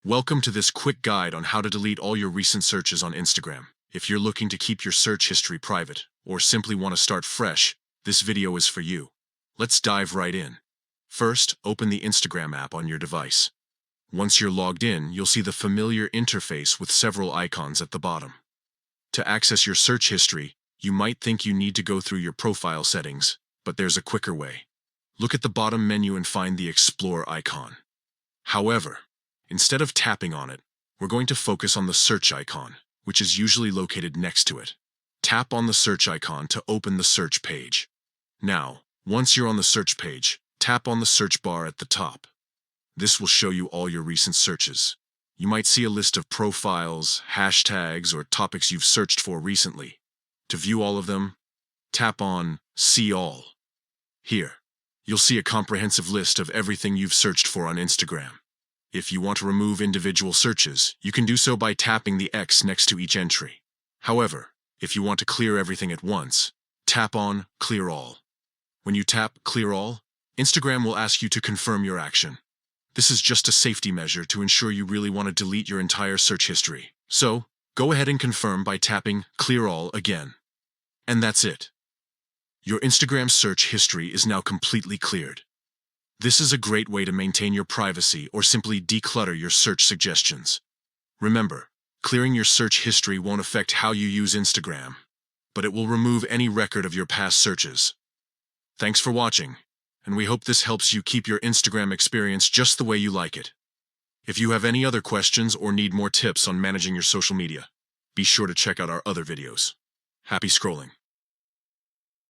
Welcome to this quick guide on how to delete all your recent searches on Instagram. If you're looking to keep your search history private, or simply want to start fresh, this video is for you. Let's dive right in. First, open the Instagram app on your device. Once you're logged in, you'll see the familiar interface with several icons at the bottom. To access your search history, you might think you need to go through your profile settings, but there's a quicker way. Look at the bottom menu and find the Explore icon. However, instead of tapping on it, we're going to focus on the search icon, which is usually located next to it. Tap on the search icon to open the search page. Now, once you're on the search page, tap on the search bar at the top. This will show you all your recent searches. You might see a list of profiles, hashtags, or topics you've searched for recently. To view all of them, tap on See All. Here, you'll see a comprehensive list of everything you've searched for on Instagram. If you want to remove individual searches, you can do so by tapping the X next to each entry. However, if you want to clear everything at once, tap on Clear All. When you tap Clear All, Instagram will ask you to confirm your action. This is just a safety measure to ensure you really want to delete your entire search history. So, go ahead and confirm by tapping Clear All again. And that's it. Your Instagram search history is now completely cleared. This is a great way to maintain your privacy or simply declutter your search suggestions. Remember, clearing your search history won't affect how you use Instagram, but it will remove any record of your past searches. Thanks for watching, and we hope this helps you keep your Instagram experience just the way you like it. If you have any other questions or need more tips on managing your social media, be sure to check out our other videos. Happy scrolling.